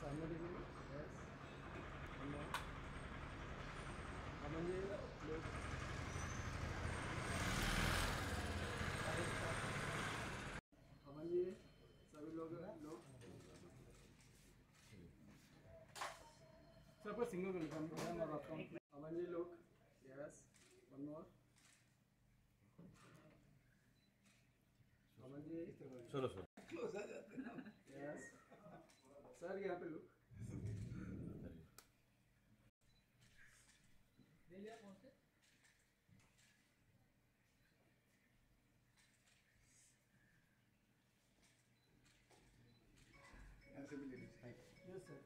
सामने देखिए। यस, अमन जी लोग अमन जी सभी लोग सर आपका सिंगल वेलकम और आपका अमन जी लोग। Yes, one more. Aman ji चलो सर। यस सर, यहाँ पे लुक। यस सर,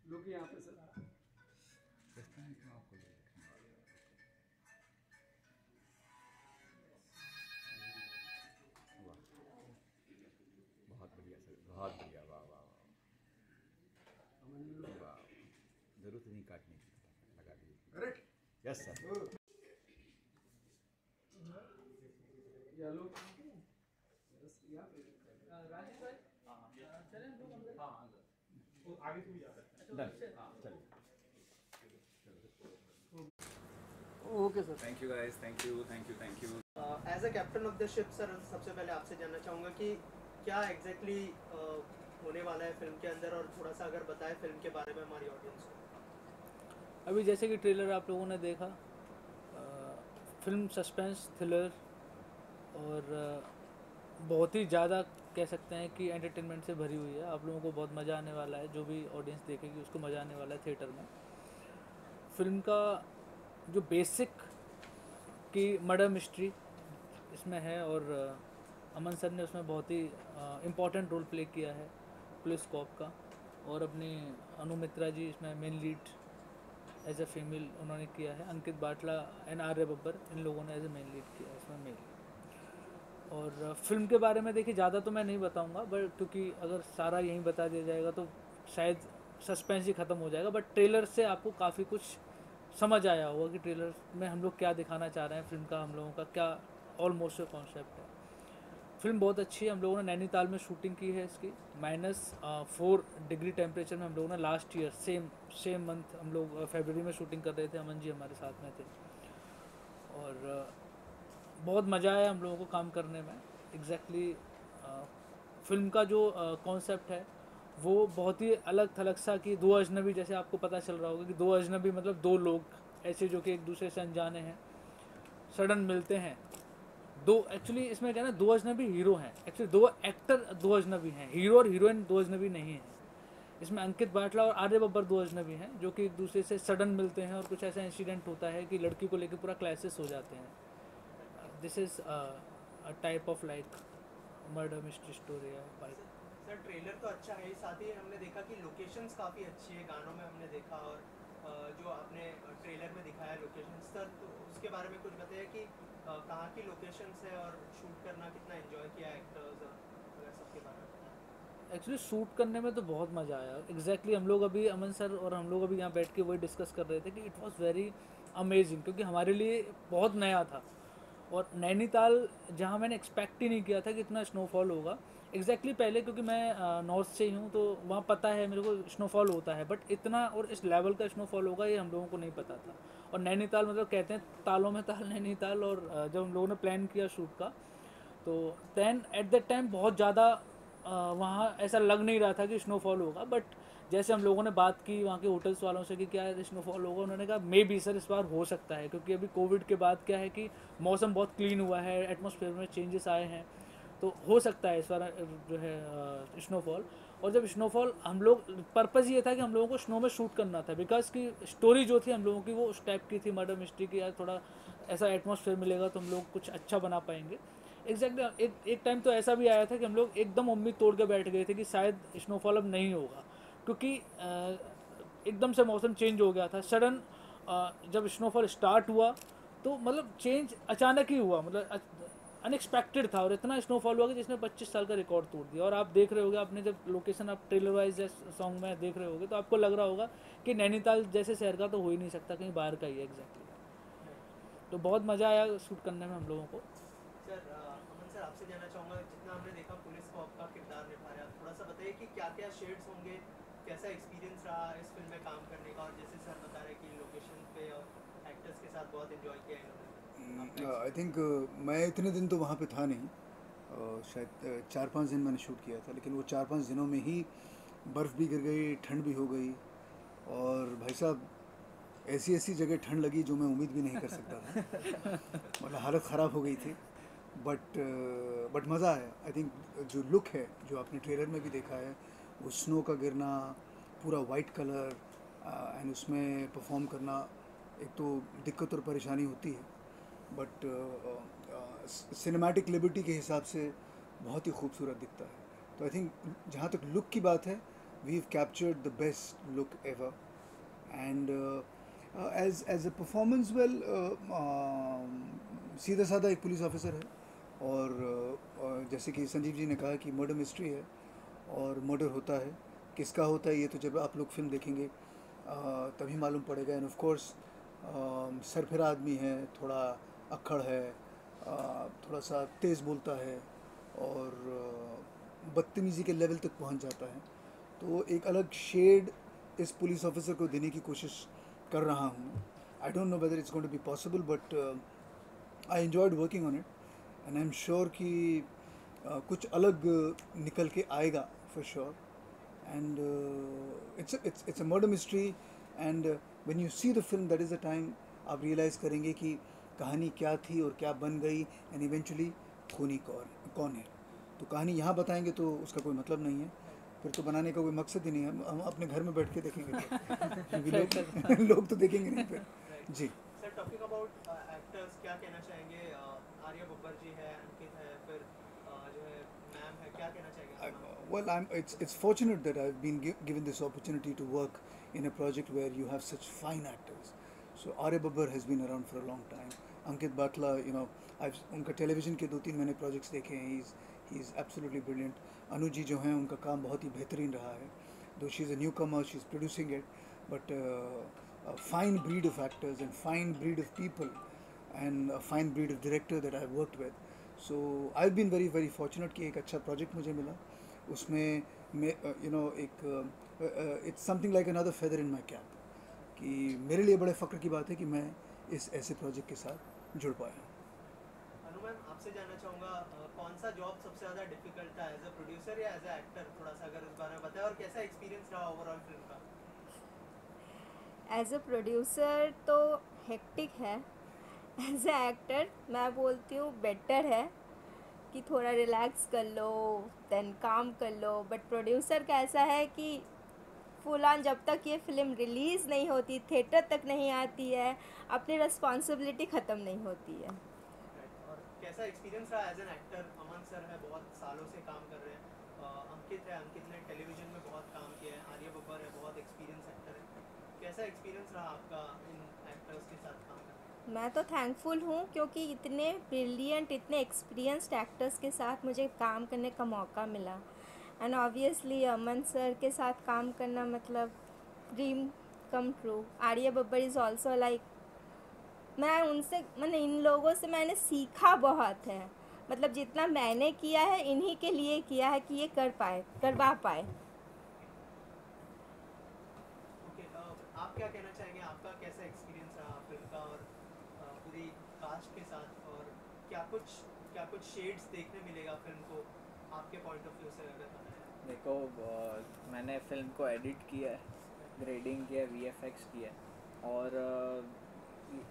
लुक यहाँ पे सर। बहुत बढ़िया सर, बहुत बढ़िया। वाह वाह वाह, अमन जी लोग। वाह। जरूरत नहीं काटने की, लगा दीजिए। करेक्ट। Yes sir. या लुक। यस, यहाँ पे राजेश भाई चलें हम लोग अंदर। हाँ अंदर आगे से भी जा सकते हैं। डन, चलिए। Okay sir. Thank you guys, thank you thank you thank you. As a captain of the ship sir, सबसे पहले आपसे जानना चाहूँगा कि क्या एग्जैक्टली होने वाला है फिल्म के अंदर, और थोड़ा सा अगर बताएं फिल्म के बारे में हमारी ऑडियंस को। अभी जैसे कि ट्रेलर आप लोगों ने देखा, फिल्म सस्पेंस थ्रिलर और बहुत ही ज़्यादा कह सकते हैं कि एंटरटेनमेंट से भरी हुई है। आप लोगों को बहुत मज़ा आने वाला है, जो भी ऑडियंस देखेगी उसको मज़ा आने वाला है थिएटर में। फिल्म का जो बेसिक की मर्डर मिस्ट्री इसमें है, और अमन सर ने उसमें बहुत ही इम्पॉर्टेंट रोल प्ले किया है पुलिस कॉप का, और अपनी अनु मित्रा जी इसमें main lead as a female उन्होंने किया है। अंकित बाटला एंड आर्य बब्बर, इन लोगों ने एज ए मेन लीड किया है इसमें मेल। और फिल्म के बारे में देखिए ज़्यादा तो मैं नहीं बताऊंगा, बट क्योंकि अगर सारा यहीं बता दिया जाएगा तो शायद सस्पेंस ही ख़त्म हो जाएगा। बट ट्रेलर से आपको काफ़ी कुछ समझ आया होगा कि ट्रेलर में हम लोग क्या दिखाना चाह रहे हैं, फिल्म का हम लोगों का क्या ऑलमोस्ट कॉन्सेप्ट है। फिल्म बहुत अच्छी है। हम लोगों ने नैनीताल में शूटिंग की है इसकी। -4 डिग्री टेम्परेचर में हम लोगों ने लास्ट ईयर सेम मंथ हम लोग फरवरी में शूटिंग कर रहे थे। अमन जी हमारे साथ में थे, और बहुत मज़ा आया हम लोगों को काम करने में। एग्जैक्टली फिल्म का जो कॉन्सेप्ट है वो बहुत ही अलग थलग सा, कि दो अजनबी, जैसे आपको पता चल रहा होगा कि दो अजनबी मतलब दो लोग ऐसे जो कि एक दूसरे से अनजाने हैं, सडन मिलते हैं। दो एक्चुअली इसमें क्या है ना, दो अजनबी हीरो हैं, एक्चुअली दो एक्टर दो अजनबी हैं, हीरो और हीरोइन दो अजनबी नहीं हैं। इसमें अंकित बाटला और आर्य बब्बर दो अजनबी हैं जो कि एक दूसरे से सडन मिलते हैं, और कुछ ऐसा इंसिडेंट होता है कि लड़की को लेकर पूरा क्लाइसिस हो जाते हैं। This is a type of like murder mystery story है। सर ट्रेलर तो अच्छा है, साथ ही हमने देखा कि लोकेशंस काफ़ी अच्छी है, गानों में हमने देखा, और जो आपने ट्रेलर में दिखाया लोकेशंस सर, तो उसके बारे में कुछ बताइए कि कहाँ की लोकेशंस है और शूट करना कितना एंजॉय किया एक्टर्स, अगर सबके बारे में बताएं। एक्चुअली शूट करने में तो बहुत मज़ा आया। एग्जैक्टली हम लोग अभी अमन सर और हम लोग अभी यहाँ बैठ के वही डिस्कस कर रहे थे कि इट वाज वेरी अमेजिंग, क्योंकि हमारे लिए बहुत नया था। और नैनीताल जहाँ मैंने एक्सपेक्ट ही नहीं किया था कि इतना स्नोफॉल होगा। एग्जैक्टली पहले क्योंकि मैं नॉर्थ से ही हूँ, तो वहाँ पता है मेरे को स्नोफॉल होता है, बट इतना और इस लेवल का स्नोफॉल होगा ये हम लोगों को नहीं पता था। और नैनीताल मतलब कहते हैं तालों में ताल नैनीताल। और जब हम लोगों ने प्लान किया शूट का, तो दैन एट दैट टाइम बहुत ज़्यादा वहाँ ऐसा लग नहीं रहा था कि स्नोफॉल होगा। बट जैसे हम लोगों ने बात की वहाँ के होटल्स वालों से कि क्या स्नोफॉल होगा, उन्होंने कहा मे बी सर इस बार हो सकता है, क्योंकि अभी कोविड के बाद क्या है कि मौसम बहुत क्लीन हुआ है, एटमॉस्फेयर में चेंजेस आए हैं, तो हो सकता है इस बार जो है स्नोफॉल। और जब स्नोफॉल, हम लोग पर्पज़ ये था कि हम लोगों को स्नो में शूट करना था, बिकॉज की स्टोरी जो थी हम लोगों की वो उस टाइप की थी, मर्डर मिस्ट्री की, यार थोड़ा ऐसा एटमॉस्फेयर मिलेगा तो हम लोग कुछ अच्छा बना पाएंगे। एग्जैक्टली एक टाइम तो ऐसा भी आया था कि हम लोग एकदम उम्मीद तोड़ के बैठ गए थे कि शायद स्नोफॉल अब नहीं होगा, क्योंकि एकदम से मौसम चेंज हो गया था सडन। जब स्नोफॉल स्टार्ट हुआ तो मतलब चेंज अचानक ही हुआ, मतलब अनएक्सपेक्टेड था, और इतना स्नोफॉल हुआ कि जिसने 25 साल का रिकॉर्ड तोड़ दिया। और आप देख रहे होगे, आपने जब लोकेशन आप ट्रेलर वाइज सॉन्ग में देख रहे होगे तो आपको लग रहा होगा कि नैनीताल जैसे शहर का तो हो ही नहीं सकता, कहीं बाहर का ही है एग्जैक्टली। तो बहुत मज़ा आया शूट करने में हम लोगों को। सर अमन सर आपसे जानना चाहूँगा, जितना हमने देखा पुलिस को आपका किरदार निभा रहे हैं, आप थोड़ा सा बताइए कि क्या क्या शेड्स होंगे, कैसा एक्सपीरियंस रहा इस फिल्म में काम करने का, और जैसे सर बता रहे कि लोकेशन पे और एक्टर्स के साथ बहुत एंजॉय किया इन्होंने। आई थिंक मैं इतने दिन तो वहाँ पे था नहीं, शायद 4-5 दिन मैंने शूट किया था, लेकिन वो 4-5 दिनों में ही बर्फ़ भी गिर गई, ठंड भी हो गई, और भाई साहब ऐसी ऐसी जगह ठंड लगी जो मैं उम्मीद भी नहीं कर सकता था। मतलब हालत ख़राब हो गई थी, बट मज़ा आया। आई थिंक जो लुक है जो आपने ट्रेलर में भी देखा है, वो स्नो का गिरना, पूरा वाइट कलर एंड उसमें परफॉर्म करना, एक तो दिक्कत और परेशानी होती है, बट सिनेमैटिक लिबर्टी के हिसाब से बहुत ही खूबसूरत दिखता है। तो आई थिंक जहाँ तक लुक की बात है, we have captured the best look ever, and as a performance, well सीधा साधा एक पुलिस ऑफिसर है, और जैसे कि संजीव जी ने कहा कि मर्डर मिस्ट्री है, और मर्डर होता है, किसका होता है ये तो जब आप लोग फिल्म देखेंगे तभी मालूम पड़ेगा। एंड ऑफ कोर्स सरफिरा आदमी है, थोड़ा अक्खड़ है, थोड़ा सा तेज़ बोलता है, और बदतमीज़ी के लेवल तक पहुंच जाता है। तो एक अलग शेड इस पुलिस ऑफिसर को देने की कोशिश कर रहा हूँ। I don't know whether it's going to be possible, but I enjoyed working on it, and I am sure कि कुछ अलग निकल के आएगा for sure. And it's a murder mystery, and when you see the film, that is the time आप realise करेंगे कि कहानी क्या थी और क्या बन गई, एंड इवेंचुअली खूनी कौन है। तो कहानी यहाँ बताएंगे तो उसका कोई मतलब नहीं है, फिर तो बनाने का कोई मकसद ही नहीं है। हम अपने घर में बैठ के देखेंगे क्योंकि लोग तो देखेंगे नहीं फिर। जी सर, टॉकिंग अबाउट एक्टर्स, क्या कहना चाहेंगे? आर्या बब्बर जी है, अंकित है, फिर जो है मैम है, क्या कहना चाहेंगे? Well, it's fortunate that I've been given this opportunity to work in a project where you have such fine actors. So Arya Babbar has been around for a long time. Ankit Batla, उनका television के 2-3 मैंने projects देखे हैं. He is absolutely brilliant. Anu ji जो हैं उनका काम बहुत ही बेहतरीन रहा है. Though she is a newcomer, she is producing it, but a fine breed of actors and fine breed of people and a fine breed of director that I have worked with. So I've been very very fortunate कि एक अच्छा project मुझे मिला. उसमें मैं it's something like another feather in my cap, कि मेरे लिए बड़े फ़ख्र की बात है कि मैं इस ऐसे प्रोजेक्ट के साथ जुड़ पाया. अनु मैम, आपसे जानना चाहूँगा, कौन सा जॉब सबसे ज़्यादा डिफिकल्ट था, एज अ प्रोड्यूसर या एज अ एक्टर? थोड़ा सा अगर उस बारे में बताएं, और कैसा एक्सपीरियंस रहा ओवरऑल फिल्म का? एज अ प्रोड्यूसर तो हेक्टिक है, एज अ एक्टर मैं बोलती हूँ बेटर है कि थोड़ा रिलैक्स कर लो, देन काम कर लो. बट प्रोड्यूसर का ऐसा है कि फुल ऑन जब तक ये फिल्म रिलीज़ नहीं होती, थिएटर तक नहीं आती है, अपनी रिस्पॉन्सिबिलिटी ख़त्म नहीं होती है. और कैसा एक्सपीरियंस रहा as an actor? Aman sir है, बहुत सालों से काम कर रहे हैं. अंकित है, अंकित ने टेलीविज़न में बहुत काम किया है. आर्य बब्बर है, बहुत एक्सपीरियंस एक्टर है. कैसा एक्सपीरियंस रहा आपका इन एक्टर्स के साथ काम करना? मैं तो थैंकफुल हूँ क्योंकि इतने ब्रिलियंट, इतने एक्सपीरियंस्ड एक्टर्स के साथ मुझे काम करने का मौका मिला. एंड ऑब्वियसली अमन सर के साथ काम करना मतलब dream come true. Arya Babbar is also like, मैंने इन लोगों से मैंने सीखा बहुत है. मतलब जितना मैंने किया है इन्हीं के लिए किया है कि ये करवा पाए. ओके, आप क्या कहना चाहेंगे? आपका कैसा एक्सपीरियंस रहा फिल्म का और पूरी कास्ट के साथ, और क्या कुछ शेड्स देखने मिलेगा फिल्म को आपके पॉइंट ऑफ व्यू से, अगर बताएं? देखो, मैंने फ़िल्म को एडिट किया है, ग्रेडिंग किया है, VFX किया है, और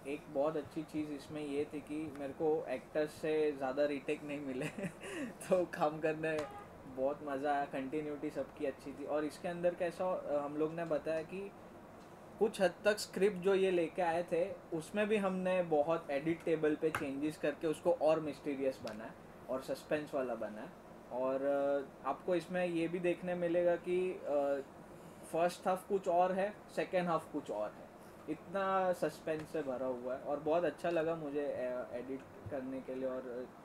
एक बहुत अच्छी चीज़ इसमें ये थी कि मेरे को एक्टर्स से ज़्यादा रीटेक नहीं मिले तो काम करने बहुत मज़ा आया. कंटिन्यूटी सबकी अच्छी थी, और इसके अंदर कैसा हम लोग ने बताया कि कुछ हद तक स्क्रिप्ट जो ये लेके आए थे उसमें भी हमने बहुत एडिट टेबल पे चेंजेस करके उसको और मिस्टीरियस बनाया और सस्पेंस वाला बनाया. और आपको इसमें ये भी देखने मिलेगा कि फर्स्ट हाफ कुछ और है, सेकेंड हाफ कुछ और है. इतना सस्पेंस से भरा हुआ है, और बहुत अच्छा लगा मुझे एडिट करने के लिए और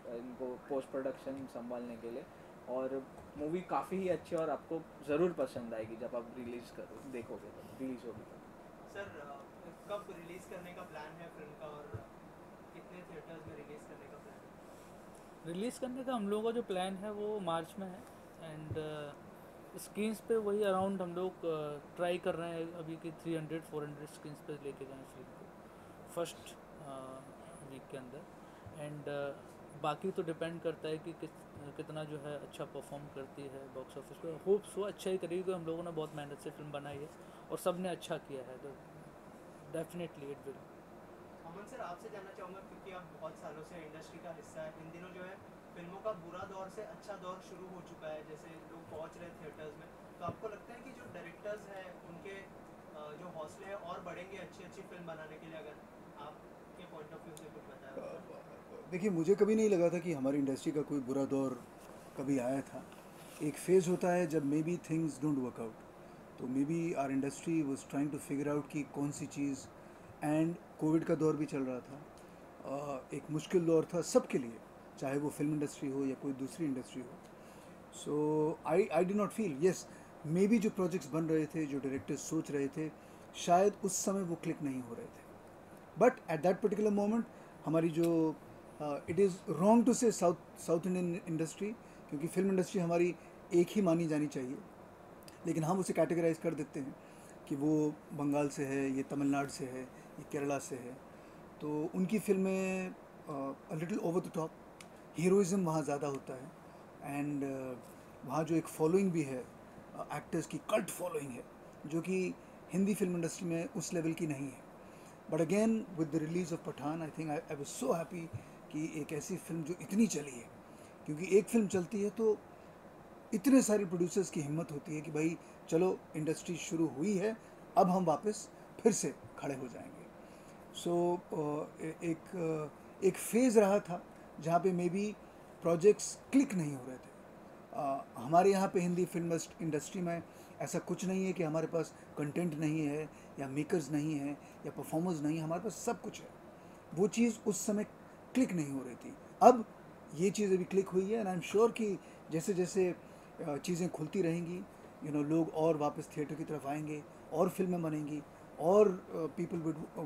इनको पोस्ट प्रोडक्शन संभालने के लिए. और मूवी काफ़ी ही अच्छी, और आपको ज़रूर पसंद आएगी जब आप देखोगे तो, रिलीज़ होगी तो. सर, कब रिलीज़ करने का प्लान है फिल्म का, और कितने थिएटर्स में रिलीज़ करने का प्लान है? रिलीज़ करने का हम लोगों का जो प्लान है वो मार्च में है, एंड स्क्रीन्स पे वही अराउंड हम लोग ट्राई कर रहे हैं अभी कि 300-400 स्क्रीन्स पे लेके जाएं फिल्म को फर्स्ट वीक के अंदर, एंड बाकी तो डिपेंड करता है कि कितना जो है अच्छा परफॉर्म करती है बॉक्स ऑफिस पे। होप्स वो अच्छा ही करेगी, हम लोगों ने बहुत मेहनत से फिल्म बनाई है और सब ने अच्छा किया है, तो definitely it will. Aman sir, आपसे जानना चाहूँगा क्योंकि आप बहुत सालों से इंडस्ट्री का हिस्सा है, इन दिनों जो है फिल्मों का बुरा दौर से अच्छा दौर शुरू हो चुका है, जैसे लोग पहुँच रहे थिएटर्स में, तो आपको लगता है कि जो डायरेक्टर्स हैं उनके जो हौसले हैं और बढ़ेंगे अच्छी अच्छी फिल्म बनाने के लिए? अगर आपके पॉइंट ऑफ व्यू से कुछ बताया। देखिए, मुझे कभी नहीं लगा था कि हमारी इंडस्ट्री का कोई बुरा दौर कभी आया था। एक फेज़ होता है जब maybe things don't work out, तो maybe our industry was trying to figure out कि कौन सी चीज़, एंड कोविड का दौर भी चल रहा था, एक मुश्किल दौर था सबके लिए, चाहे वो फिल्म इंडस्ट्री हो या कोई दूसरी इंडस्ट्री हो। So I do not feel, yes maybe जो प्रोजेक्ट्स बन रहे थे, जो डायरेक्टर्स सोच रहे थे, शायद उस समय वो क्लिक नहीं हो रहे थे, but at that particular moment हमारी जो इट इज़ रॉन्ग टू से साउथ इंडियन इंडस्ट्री, क्योंकि फिल्म इंडस्ट्री हमारी एक ही मानी जानी चाहिए, लेकिन हम उसे कैटेगराइज कर देते हैं कि वो बंगाल से है, ये तमिलनाडु से है, ये केरला से है, तो उनकी फिल्में little over the top, heroism वहाँ ज़्यादा होता है, एंड वहाँ जो एक फॉलोइंग भी है, एक्टर्स की कल्ट फॉलोइंग है, जो कि हिंदी फिल्म इंडस्ट्री में उस लेवल की नहीं है। But again with the release of Pathaan, I think I was so happy कि एक ऐसी फिल्म जो इतनी चली है, क्योंकि एक फिल्म चलती है तो इतने सारे प्रोड्यूसर्स की हिम्मत होती है कि भाई चलो इंडस्ट्री शुरू हुई है, अब हम वापस फिर से खड़े हो जाएंगे। सो एक फेज़ रहा था जहाँ पे मे बी प्रोजेक्ट्स क्लिक नहीं हो रहे थे। हमारे यहाँ पे हिंदी फिल्म इंडस्ट्री में ऐसा कुछ नहीं है कि हमारे पास कंटेंट नहीं है या मेकर्स नहीं है या परफॉर्मर्स नहीं है, हमारे पास सब कुछ है। वो चीज़ उस समय क्लिक नहीं हो रही थी, अब ये चीज़ अभी क्लिक हुई है, एंड आई एम श्योर कि जैसे जैसे चीज़ें खुलती रहेंगी, यू नो, लोग और वापस थिएटर की तरफ आएंगे और फिल्में बनेंगी और पीपल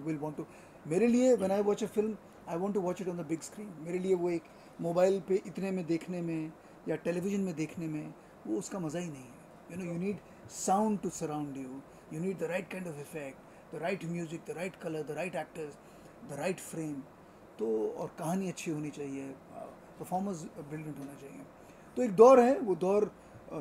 विल वांट टू, मेरे लिए when I watch a film I want to watch it on the big screen. मेरे लिए वो एक मोबाइल पे इतने में देखने में या टेलीविज़न में देखने में वो उसका मज़ा ही नहीं है। You know, you need sound to surround you, you need the right kind of effect, the right music, the right color, the right actors, the right frame, तो और कहानी अच्छी होनी चाहिए, परफॉर्मेंस ब्रिलियंट होना चाहिए। तो एक दौर है, वो दौर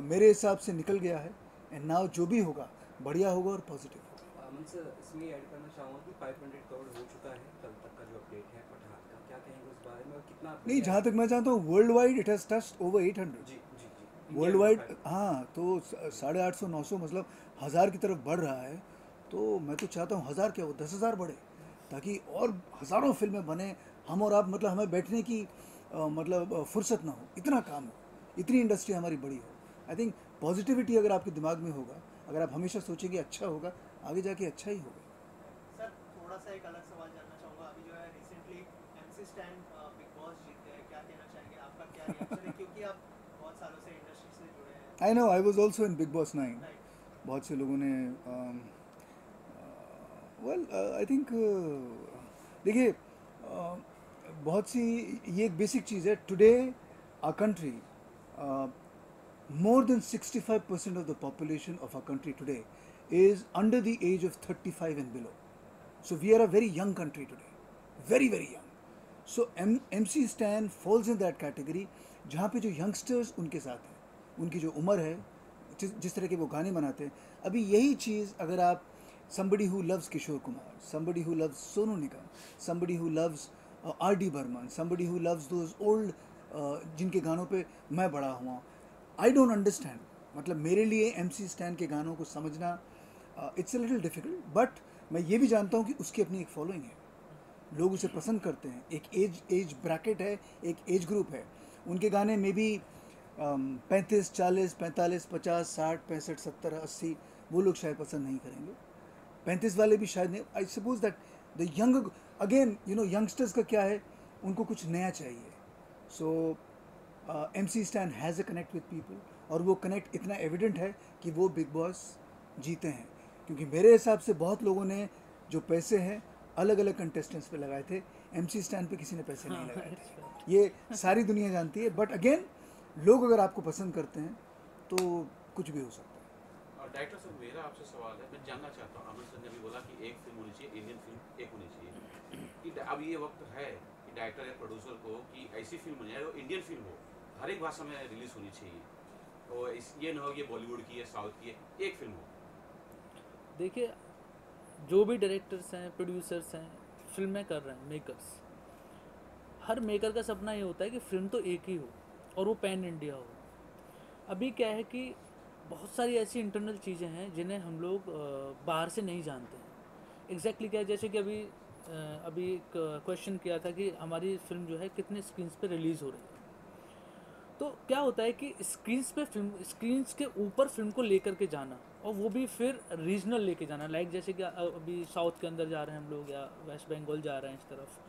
मेरे हिसाब से निकल गया है, एंड नाउ जो भी होगा बढ़िया होगा और पॉजिटिव होगा। अमन सर, इसमें ऐड करना चाहूँगा कि 500 करोड़ हो चुका है कल तक का जो अपडेट है पठान का, क्या कहेंगे उस बारे में और कितना? नहीं, जहाँ तक मैं जानता हूँ world wide it has touched over 800। जी वर्ल्ड वाइड, हाँ, तो 850-900 मतलब 1000 की तरफ बढ़ रहा है। तो मैं तो चाहता हूँ 1000 क्या वो 10,000 बढ़े, ताकि और हज़ारों फिल्में बने, हम और आप, मतलब हमें बैठने की मतलब फुर्सत ना हो, इतना काम हो, इतनी इंडस्ट्री हमारी बड़ी हो। आई थिंक पॉजिटिविटी अगर आपके दिमाग में होगा, अगर आप हमेशा सोचेंगे अच्छा होगा, आगे जाके अच्छा ही होगा। सर, थोड़ा सा एक अलग सवाल जानना चाहूँगा, अभी जो है recently MC stand big boss जीते हैं, क्या कहना चाहेंगे, आपका क्या रिएक्शन है, क्योंकि आप बहुत सालों से इंडस्ट्री से जुड़े हैं? I know, I was also in big boss 9। बहुत से लोगों ने वेल आई थिंक देखिए, बहुत सी, ये एक बेसिक चीज़ है। Today our country, more than 65% of the population of our country today is under the age of 35 and below. So we are a very young country today, very very young. So MC Stan falls in that category, जहाँ पे जो youngsters उनके साथ हैं, उनकी जो उम्र है, जिस तरह के वो गाने बनाते हैं, अभी यही चीज़ अगर आप somebody who loves Kishore Kumar, somebody who loves Sonu Nigam, somebody who loves R.D. Burman, somebody who loves those old जिनके गानों पे मैं बड़ा हुआ, आई डोंट अंडरस्टैंड, मतलब मेरे लिए MC स्टैन के गानों को समझना it's a little difficult, but मैं ये भी जानता हूँ कि उसकी अपनी एक फॉलोइंग है, लोग उसे पसंद करते हैं, एक एज ब्रैकेट है, एक एज ग्रुप है। उनके गाने में भी 35, 40, 45, 50, 60, 65, 70, 80 वो लोग शायद पसंद नहीं करेंगे, 35 वाले भी शायद नहीं। I suppose that the young, again you know, youngsters का क्या है, उनको कुछ नया चाहिए। सो MC Stan has a connect with people, और वो कनेक्ट इतना एविडेंट है कि वो बिग बॉस जीते हैं, क्योंकि मेरे हिसाब से बहुत लोगों ने जो पैसे हैं अलग अलग कंटेस्टेंट्स पे लगाए थे, MC Stan पे किसी ने पैसे नहीं लगाए थे। ये सारी दुनिया जानती है, बट अगेन लोग अगर आपको पसंद करते हैं तो कुछ भी हो सकता है। और डायरेक्टर साहब, मेरा आपसे सवाल है, मैं जानना चाहता हूँ, अमन सर ने भी बोला कि एक फिल्म होनी चाहिए, इंडियन फिल्म एक होनी चाहिए, कि अब ये वक्त है कि डायरेक्टर या प्रोड्यूसर को कि ऐसी फिल्म बन जाए जो इंडियन फिल्म हो, हर एक भाषा में रिलीज होनी चाहिए, और ये ना हो कि बॉलीवुड की है, साउथ की है, एक फिल्म हो। देखिए, जो भी डायरेक्टर्स हैं, प्रोड्यूसर्स हैं, फिल्में कर रहे हैं, मेकर्स, हर मेकर का सपना ये होता है कि फिल्म तो एक ही हो और वो पैन इंडिया हो। अभी क्या है कि बहुत सारी ऐसी इंटरनल चीज़ें हैं जिन्हें हम लोग बाहर से नहीं जानते हैं। एग्जैक्टली क्या है, जैसे कि अभी एक क्वेश्चन किया था कि हमारी फिल्म जो है कितने स्क्रीन्स पे रिलीज़ हो रही है। तो क्या होता है कि स्क्रीन्स के ऊपर फिल्म को लेकर के जाना, और वो भी फिर रीजनल लेके जाना, लाइक जैसे कि अभी साउथ के अंदर जा रहे हैं हम लोग, या वेस्ट बंगाल जा रहे हैं इस तरफ,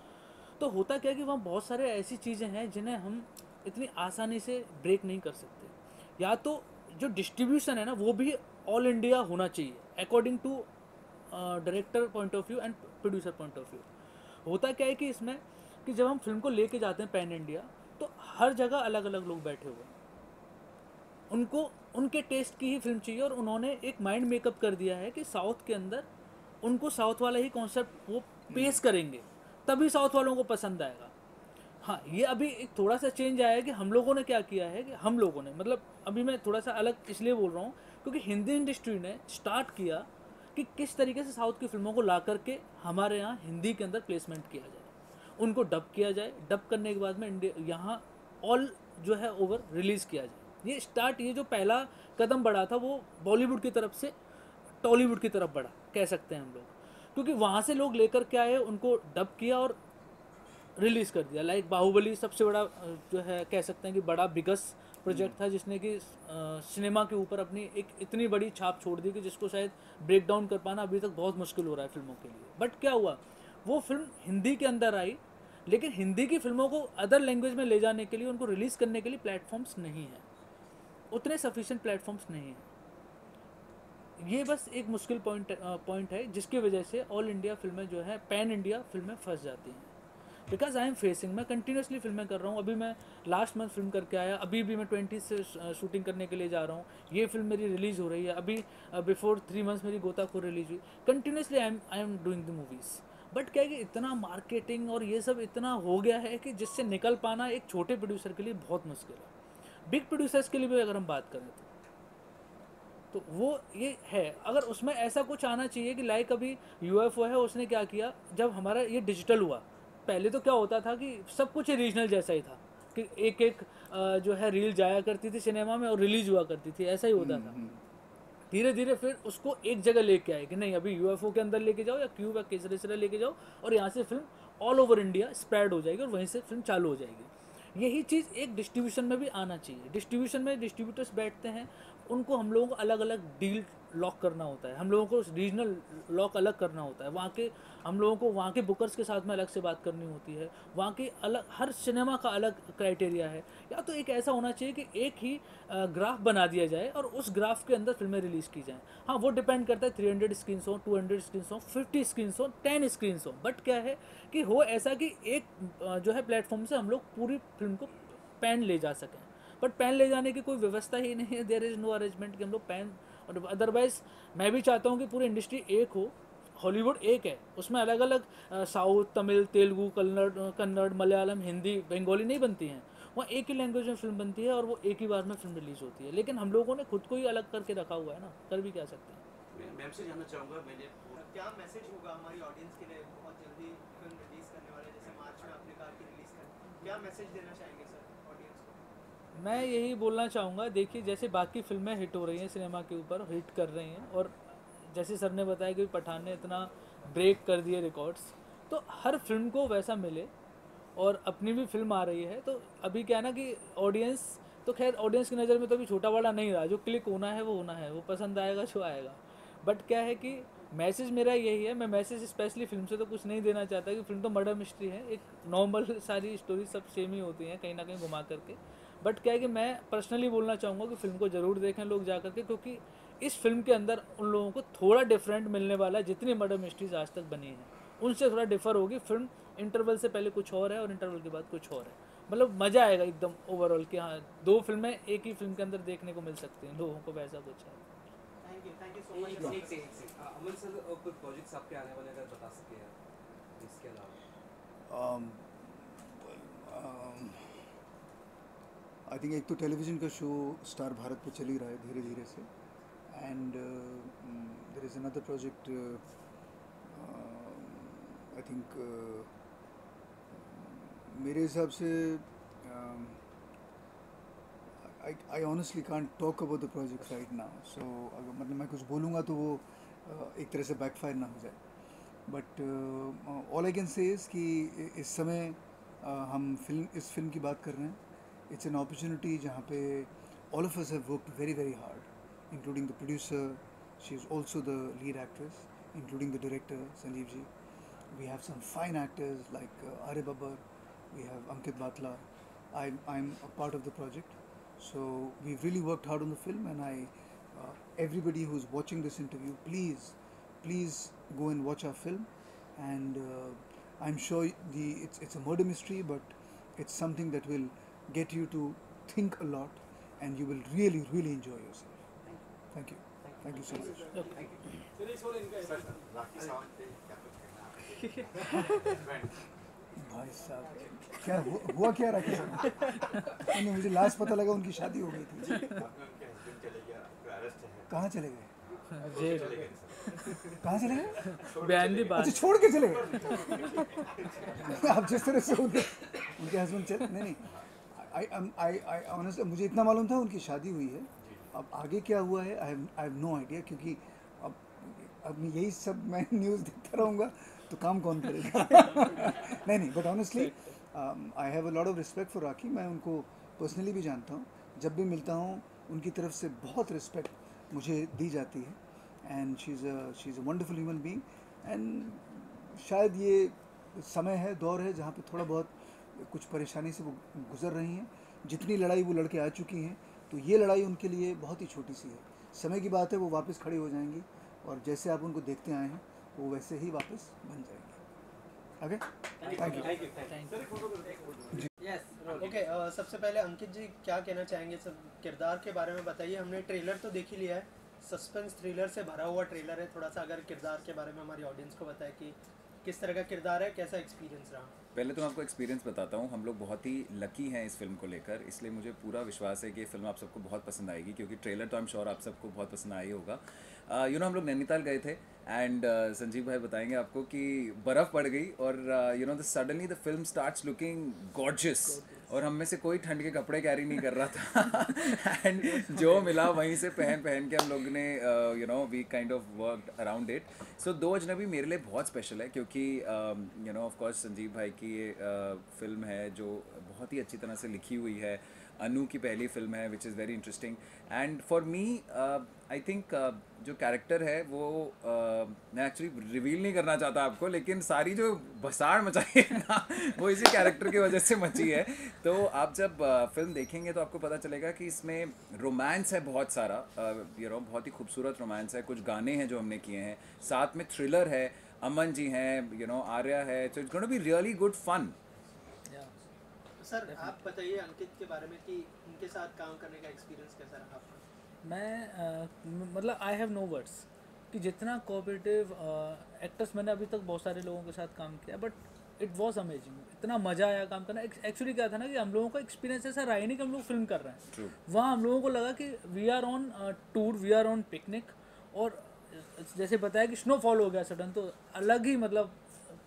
तो होता क्या है कि वहाँ बहुत सारे ऐसी चीज़ें हैं जिन्हें हम इतनी आसानी से ब्रेक नहीं कर सकते। या तो जो डिस्ट्रीब्यूशन है ना, वो भी ऑल इंडिया होना चाहिए according to director point of view and producer point of view. होता क्या है कि इसमें कि जब हम फिल्म को लेके जाते हैं पैन इंडिया, तो हर जगह अलग अलग लोग बैठे हुए हैं, उनको उनके टेस्ट की ही फिल्म चाहिए, और उन्होंने एक माइंड मेकअप कर दिया है कि साउथ के अंदर उनको साउथ वाला ही कॉन्सेप्ट वो पेश करेंगे, तभी साउथ वालों को पसंद आएगा। हाँ, ये अभी एक थोड़ा सा चेंज आया है कि हम लोगों ने क्या किया है कि हम लोगों ने, मतलब अभी मैं थोड़ा सा अलग इसलिए बोल रहा हूँ क्योंकि हिंदी इंडस्ट्री ने स्टार्ट किया कि किस तरीके से साउथ की फिल्मों को ला करके हमारे यहाँ हिंदी के अंदर प्लेसमेंट किया जाए, उनको डब किया जाए, डब करने के बाद में यहाँ ऑल जो है ओवर रिलीज़ किया जाए। ये जो पहला कदम बढ़ा था वो बॉलीवुड की तरफ से टॉलीवुड की तरफ बढ़ा, कह सकते हैं हम लोग, क्योंकि वहाँ से लोग लेकर के आए, उनको डब किया और रिलीज़ कर दिया। लाइक बाहुबली सबसे बड़ा जो है कह सकते हैं कि बड़ा बिगेस्ट प्रोजेक्ट था, जिसने कि सिनेमा के ऊपर अपनी एक इतनी बड़ी छाप छोड़ दी कि जिसको शायद ब्रेक डाउन कर पाना अभी तक बहुत मुश्किल हो रहा है फिल्मों के लिए। बट क्या हुआ, वो फिल्म हिंदी के अंदर आई, लेकिन हिंदी की फिल्मों को अदर लैंग्वेज में ले जाने के लिए, उनको रिलीज़ करने के लिए प्लेटफॉर्म्स नहीं हैं, उतने सफिशिएंट प्लेटफॉर्म्स नहीं हैं। ये बस एक मुश्किल पॉइंट है जिसकी वजह से ऑल इंडिया फिल्में जो है पैन इंडिया फिल्में फंस जाती हैं। बिकॉज आई एम फेसिंग, मैं कंटिन्यूसली फिल्में कर रहा हूँ। अभी मैं लास्ट मंथ फिल्म करके आया, अभी भी मैं 20 से शूटिंग करने के लिए जा रहा हूँ। ये फिल्म मेरी रिलीज़ हो रही है, अभी बिफोर 3 मंथ्स मेरी गोताखोर रिलीज हुई। Continuously I am doing the movies. But क्या है कि इतना मार्केटिंग और ये सब इतना हो गया है कि जिससे निकल पाना एक छोटे प्रोड्यूसर के लिए बहुत मुश्किल है। बिग प्रोड्यूसर्स के लिए भी अगर हम बात करें तो वो ये है, अगर उसमें ऐसा कुछ आना चाहिए कि लाइक अभी UFO है, उसने क्या किया, जब हमारा ये डिजिटल हुआ, पहले तो क्या होता था कि सब कुछ रीजनल जैसा ही था कि एक जो है रील जाया करती थी सिनेमा में और रिलीज हुआ करती थी, ऐसा ही होता था। धीरे धीरे फिर उसको एक जगह लेके आए कि नहीं, अभी UFO के अंदर लेके जाओ या क्यूब या केसरेसरा लेके जाओ, और यहाँ से film all over India spread हो जाएगी और वहीं से फिल्म चालू हो जाएगी। यही चीज़ एक डिस्ट्रीब्यूशन में भी आना चाहिए। डिस्ट्रीब्यूशन में डिस्ट्रीब्यूटर्स बैठते हैं, उनको हम लोगों को अलग अलग डील लॉक करना होता है, हम लोगों को रीजनल लॉक अलग करना होता है, वहाँ के हम लोगों को वहाँ के बुकर्स के साथ में अलग से बात करनी होती है, वहाँ के अलग, हर सिनेमा का अलग क्राइटेरिया है। या तो एक ऐसा होना चाहिए कि एक ही ग्राफ बना दिया जाए और उस ग्राफ के अंदर फिल्में रिलीज़ की जाएँ। हाँ, वो डिपेंड करता है 300 स्क्रीन्स हो, 200 स्क्रीन्स हो, 50 स्क्रीन्स हो, 10 स्क्रीन्स हो। बट क्या है कि हो ऐसा कि एक जो है प्लेटफॉर्म से हम लोग पूरी फिल्म को पैन ले जा सकें। बट पैन ले जाने की कोई व्यवस्था ही नहीं है, देयर इज़ नो अरेंजमेंट कि हम लोग पैन, और अदरवाइज़ मैं भी चाहता हूँ कि पूरी इंडस्ट्री एक हो। हॉलीवुड एक है, उसमें अलग अलग साउथ, तमिल, तेलुगु, कन्नड़, मलयालम, हिंदी, बंगाली नहीं बनती हैं, वहाँ एक ही लैंग्वेज में फिल्म बनती है और वो एक ही बार में फिल्म रिलीज़ होती है। लेकिन हम लोगों ने खुद को ही अलग करके रखा हुआ है ना, कर भी क्या सकते हैं। मैम से जानना चाहूँगा, मैंने क्या मैसेज होगा हमारी ऑडियंस के लिए, बहुत जल्दी फिल्म रिलीज करने वाले, जैसे मार्च में आपने कहा कि रिलीज करें, क्या मैसेज देना चाहेंगे सर ऑडियंस को? मैं यही बोलना चाहूँगा, देखिए जैसे बाकी फिल्में हिट हो रही हैं, सिनेमा के ऊपर हिट कर रही हैं, और जैसे सर ने बताया कि पठान ने इतना ब्रेक कर दिए रिकॉर्ड्स, तो हर फिल्म को वैसा मिले। और अपनी भी फिल्म आ रही है, तो अभी क्या है ना कि ऑडियंस, तो खैर ऑडियंस की नज़र में तो अभी छोटा बड़ा नहीं रहा, जो क्लिक होना है वो होना है, वो पसंद आएगा जो आएगा। बट क्या है कि मैसेज मेरा यही है, मैं मैसेज स्पेशली फिल्म से तो कुछ नहीं देना चाहता कि फिल्म तो मर्डर मिस्ट्री है, एक नॉर्मल सारी स्टोरी सब सेम ही होती हैं कहीं ना कहीं घुमा करके। बट क्या है कि मैं पर्सनली बोलना चाहूँगा कि फिल्म को ज़रूर देखें लोग जा करके, क्योंकि इस फिल्म के अंदर उन लोगों को थोड़ा डिफरेंट मिलने वाला है। जितनी मर्डर मिस्ट्रीज आज तक बनी हैं उनसे थोड़ा डिफर होगी फिल्म। इंटरवल से पहले कुछ और है और इंटरवल के बाद कुछ और है, मतलब मज़ा आएगा एकदम ओवरऑल कि हाँ 2 फिल्में एक ही फिल्म के अंदर देखने को मिल सकती हैं लोगों को, वैसा कुछ है। Thank you so much. एक अमन सर और कुछ प्रोजेक्ट्स आपके आने वाले अगर बता सके आप इसके अलावा। आई थिंक एक तो टेलीविज़न का शो स्टार भारत पे चल ही रहा है धीरे धीरे से, and there is another project I think मेरे हिसाब से I honestly can't talk about the project right now, so अगर मतलब मैं कुछ बोलूँगा तो वो एक तरह से बैकफायर ना हो जाए, but all I can say is कि इस समय हम इस फिल्म की बात कर रहे हैं। इट्स एन अपॉर्चुनिटी जहाँ पे all of us have worked very very hard, including the producer, she is also the lead actress, including the director Sanjeev ji. We have some fine actors like Arya Babbar, we have Ankit Batla. I'm a part of the project, so we've really worked hard on the film, and everybody who's watching this interview, please go and watch our film, and I'm sure it's a murder mystery, but it's something that will get you to think a lot, and you will really enjoy yourself. Thank you so much. Rakhi Sawant पे क्या कुछ कहना है? भाई साहब क्या हुआ क्या राखी साहब? मुझे लास्ट पता लगा उनकी शादी हो गई थी। आपने उनके हस्बैंड चले गया, अरेस्ट है। कहाँ चले गए? जेल। कहाँ चले गए? बयान दी बात। अच्छा छोड़ के चले गए। आप जिस तरह से उनके हस्बैंड चले, नहीं आई ऑनेस्टली मुझे इतना मालूम था उनकी शादी हुई है, अब आगे क्या हुआ है आई हैव नो आइडिया, क्योंकि अब यही सब मैं न्यूज़ देखता रहूँगा तो काम कौन करेगा? नहीं but honestly I have a lot of respect for Rakhi. मैं उनको पर्सनली भी जानता हूँ, जब भी मिलता हूँ उनकी तरफ से बहुत रिस्पेक्ट मुझे दी जाती है, and she is a wonderful human being, and शायद ये समय है, दौर है जहाँ पे थोड़ा बहुत कुछ परेशानी से वो गुजर रही हैं. जितनी लड़ाई वो लड़के आ चुकी हैं, तो ये लड़ाई उनके लिए बहुत ही छोटी सी है. समय की बात है, वो वापस खड़ी हो जाएंगी, और जैसे आप उनको देखते आए हैं वो वैसे ही वापस बन जाएंगे. Okay, thank you. Yes okay. सबसे पहले अंकित जी क्या कहना चाहेंगे सब किरदार के बारे में बताइए. हमने ट्रेलर तो देख ही लिया है, सस्पेंस थ्रिलर से भरा हुआ ट्रेलर है. थोड़ा सा अगर किरदार के बारे में हमारी ऑडियंस को बताए कि किस तरह का किरदार है, कैसा एक्सपीरियंस रहा. पहले तो मैं आपको एक्सपीरियंस बताता हूँ. हम लोग बहुत ही लकी हैं इस फिल्म को लेकर, इसलिए मुझे पूरा विश्वास है कि ये फिल्म आप सबको बहुत पसंद आएगी, क्योंकि ट्रेलर तो आई एम श्योर आप सबको बहुत पसंद आया ही होगा. हम लोग नैनीताल गए थे, एंड संजीव भाई बताएंगे आपको कि बर्फ़ पड़ गई, और suddenly the film starts looking gorgeous, और हम में से कोई ठंड के कपड़े कैरी नहीं कर रहा था. एंड जो मिला वहीं से पहन के हम लोग ने we kind of worked around it. So दो अजनबी मेरे लिए बहुत स्पेशल है, क्योंकि ऑफ कोर्स संजीव भाई की ये फिल्म है जो बहुत ही अच्छी तरह से लिखी हुई है. अनु की पहली फिल्म है, which is very interesting. And for me I think जो कैरेक्टर है वो मैं एक्चुअली रिवील नहीं करना चाहता आपको, लेकिन सारी जो भसाड़ मचाई है ना वो इसी कैरेक्टर की वजह से मची है. तो आप जब फिल्म देखेंगे तो आपको पता चलेगा कि इसमें रोमांस है बहुत सारा, बहुत ही खूबसूरत रोमांस है. कुछ गाने हैं जो हमने किए हैं, साथ में थ्रिलर है, अमन जी हैं, आर्या है. So it's gonna be really good fun. Sir आप बताइए अंकित के बारे में कि उनके साथ काम करने का एक्सपीरियंस कैसा रहा आपका. मैं मतलब आई हैव नो वर्ड्स कि जितना कोऑपरेटिव एक्टर्स मैंने अभी तक बहुत सारे लोगों के साथ काम किया, बट इट वाज अमेजिंग. इतना मज़ा आया काम करना. एक्चुअली क्या था ना कि हम लोगों का एक्सपीरियंस ऐसा रहा ही नहीं कि हम लोग फिल्म कर रहे हैं. वहाँ हम लोगों को लगा कि we are on tour, we are on picnic, और जैसे बताया कि स्नोफॉल हो गया सडन, तो अलग ही मतलब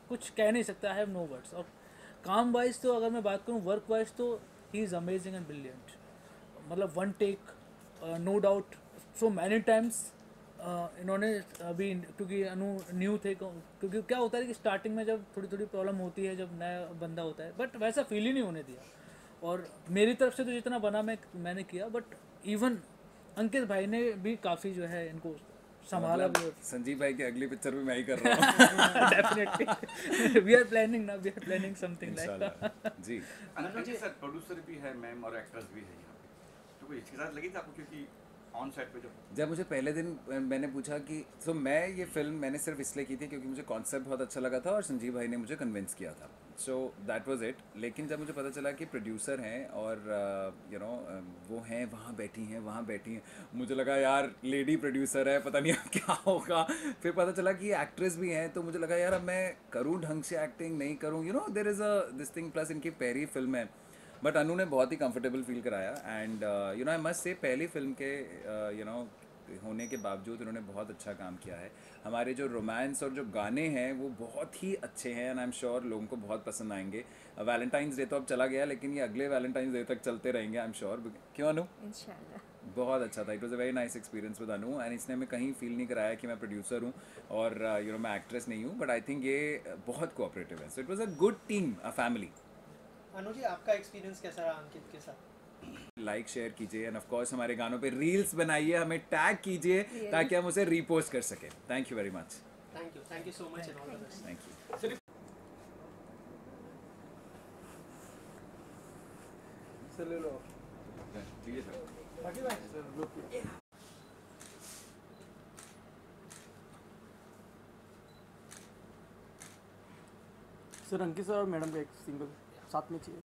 कुछ कह नहीं सकता. I have no words. और काम वाइज तो अगर मैं बात करूँ, वर्क वाइज तो he is amazing and brilliant. मतलब one take, no doubt, so many times. इन्होंने अभी क्योंकि अनु न्यू थे, क्योंकि क्या होता है कि स्टार्टिंग में जब थोड़ी प्रॉब्लम होती है जब नया बंदा होता है, बट वैसा फील ही नहीं होने दिया. और मेरी तरफ से तो जितना बना मैंने किया, बट इवन अंकित भाई ने भी काफ़ी जो है इनको संभाला भी. संजीव भाई की अगली पिक्चर भी मैं ही कर रहा हूँ. Definitely we are planning something like जी. जी सर प्रोड्यूसर भी है मैम और एक्ट्रेस भी है यहाँ पे, तो कोई इसके साथ लगी थी आपको? क्योंकि ऑन सेट पे जब मुझे पहले दिन मैंने पूछा कि मैं ये फिल्म मैंने सिर्फ इसलिए की थी क्योंकि मुझे कॉन्सेप्ट बहुत अच्छा लगा था और संजीव भाई ने मुझे कन्विंस किया था. So that was it. लेकिन जब मुझे पता चला कि प्रोड्यूसर हैं और यू नो वो हैं वहाँ बैठी हैं, मुझे लगा यार लेडी प्रोड्यूसर है, पता नहीं अब क्या होगा। फिर पता चला कि ये एक्ट्रेस भी हैं, तो मुझे लगा यार अब मैं करूँ ढंग से एक्टिंग, नहीं करूँ, you know there is a this thing. Plus इनकी पहली फिल्म है, बट अनु ने बहुत ही कंफर्टेबल फील कराया। And you know I must say पहली फिल्म के यू नो होने के बावजूद उन्होंने बहुत अच्छा काम किया है। हमारे जो रोमांस और जो गाने हैं वो बहुत ही अच्छे हैं, एंड आई एम श्योर लोगों को बहुत पसंद आएंगे। वैलेंटाइंस डे तो अब चला गया, लेकिन ये अगले वैलेंटाइंस डे तक चलते रहेंगे, आई एम श्योर। क्यों अनु? इंशाल्लाह। बहुत अच्छा था। It was a very nice experience with Anu, and इसने हमें कहीं फील नहीं कराया कि मैं प्रोड्यूसर हूँ और यू नो मैं एक्ट्रेस नहीं हूँ, बट आई थिंक ये बहुत कोऑपरेटिव है। So it was a good team, a family. Anu ji, आपका एक्सपीरियंस कैसा रहा अंकित के साथ? लाइक शेयर कीजिए, एंड ऑफ कोर्स हमारे गानों पे रील्स बनाइए, हमें टैग कीजिए ताकि हम उसे रीपोस्ट कर सकें। Thank you very much. Thank you so much and all the best. Thank you. Sir ले लो। सर अंकित सर और मैडम का एक सिंगल साथ में चाहिए।